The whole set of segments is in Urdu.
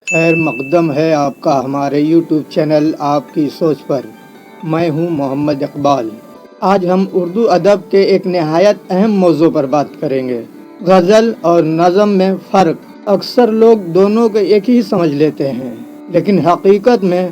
خیر مقدم ہے آپ کا ہمارے یوٹیوب چینل آپ کی سوچ پر۔ میں ہوں محمد اقبال۔ آج ہم اردو ادب کے ایک نہایت اہم موضوع پر بات کریں گے، غزل اور نظم میں فرق۔ اکثر لوگ دونوں کو ایک ہی سمجھ لیتے ہیں، لیکن حقیقت میں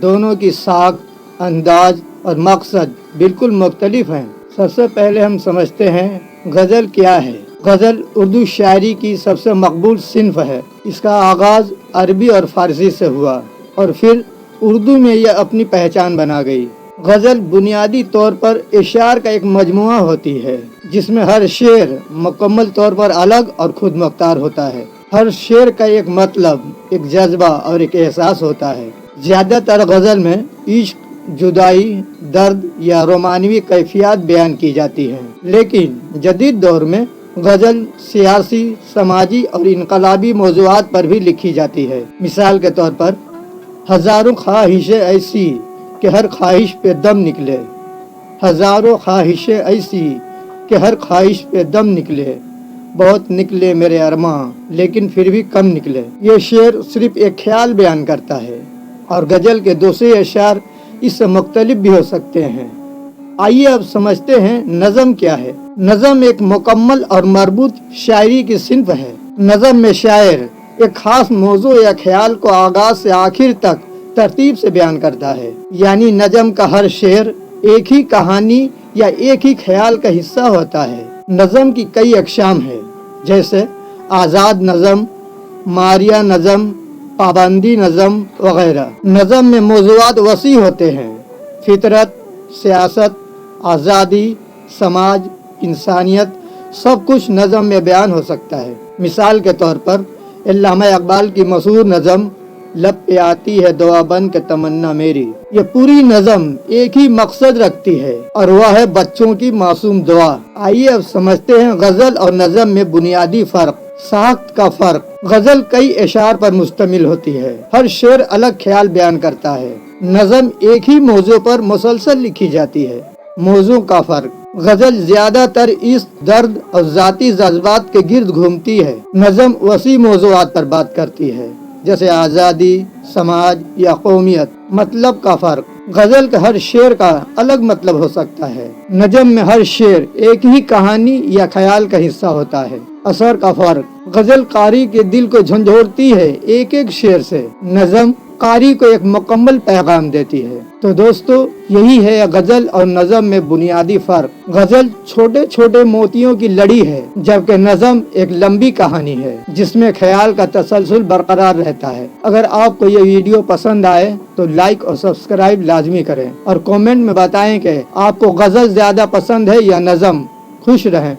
دونوں کی ساخت، انداز اور مقصد بالکل مختلف ہیں۔ سب سے پہلے ہم سمجھتے ہیں غزل کیا ہے۔ غزل اردو شاعری کی سب سے مقبول صنف ہے۔ اس کا آغاز عربی اور فارسی سے ہوا اور پھر اردو میں یہ اپنی پہچان بنا گئی۔ غزل بنیادی طور پر اشعار کا ایک مجموعہ ہوتی ہے، جس میں ہر شعر مکمل طور پر الگ اور خود مختار ہوتا ہے۔ ہر شعر کا ایک مطلب، ایک جذبہ اور ایک احساس ہوتا ہے۔ زیادہ تر غزل میں عشق، جدائی، درد یا رومانوی کیفیات بیان کی جاتی ہیں، لیکن جدید دور میں غزل سیاسی، سماجی اور انقلابی موضوعات پر بھی لکھی جاتی ہے۔ مثال کے طور پر، ہزاروں خواہشیں ایسی کہ ہر خواہش پہ دم نکلے، ہزاروں خواہشیں ایسی کہ ہر خواہش پہ دم نکلے، بہت نکلے میرے ارماں لیکن پھر بھی کم نکلے۔ یہ شعر صرف ایک خیال بیان کرتا ہے، اور غزل کے دوسرے اشعار اس سے مختلف بھی ہو سکتے ہیں۔ آئیے اب سمجھتے ہیں نظم کیا ہے۔ نظم ایک مکمل اور مربوط شاعری کی صنف ہے۔ نظم میں شاعر ایک خاص موضوع یا خیال کو آغاز سے آخر تک ترتیب سے بیان کرتا ہے، یعنی نظم کا ہر شعر ایک ہی کہانی یا ایک ہی خیال کا حصہ ہوتا ہے۔ نظم کی کئی اقسام ہیں، جیسے آزاد نظم، ماریہ نظم، پابندی نظم وغیرہ۔ نظم میں موضوعات وسیع ہوتے ہیں، فطرت، سیاست، آزادی، سماج، انسانیت، سب کچھ نظم میں بیان ہو سکتا ہے۔ مثال کے طور پر علامہ اقبال کی مشہور نظم لب پہ آتی ہے دعا بن کے تمنا میری، یہ پوری نظم ایک ہی مقصد رکھتی ہے، اور وہ ہے بچوں کی معصوم دعا۔ آئیے اب سمجھتے ہیں غزل اور نظم میں بنیادی فرق۔ ساخت کا فرق۔ غزل کئی اشعار پر مشتمل ہوتی ہے، ہر شعر الگ خیال بیان کرتا ہے۔ نظم ایک ہی موضوع پر مسلسل لکھی جاتی ہے۔ موضوع کا فرق۔ غزل زیادہ تر عشق، درد اور ذاتی جذبات کے گرد گھومتی ہے۔ نظم وسیع موضوعات پر بات کرتی ہے، جیسے آزادی، سماج یا قومیت۔ مطلب کا فرق۔ غزل کا ہر شعر کا الگ مطلب ہو سکتا ہے۔ نظم میں ہر شعر ایک ہی کہانی یا خیال کا حصہ ہوتا ہے۔ اثر کا فرق۔ غزل قاری کے دل کو جھنجھوڑتی ہے ایک ایک شعر سے، نظم قاری کو ایک مکمل پیغام دیتی ہے۔ تو دوستو، یہی ہے غزل اور نظم میں بنیادی فرق۔ غزل چھوٹے چھوٹے موتیوں کی لڑی ہے، جبکہ نظم ایک لمبی کہانی ہے جس میں خیال کا تسلسل برقرار رہتا ہے۔ اگر آپ کو یہ ویڈیو پسند آئے تو لائک اور سبسکرائب لازمی کریں، اور کامنٹ میں بتائیں کہ آپ کو غزل زیادہ پسند ہے یا نظم۔ خوش رہیں۔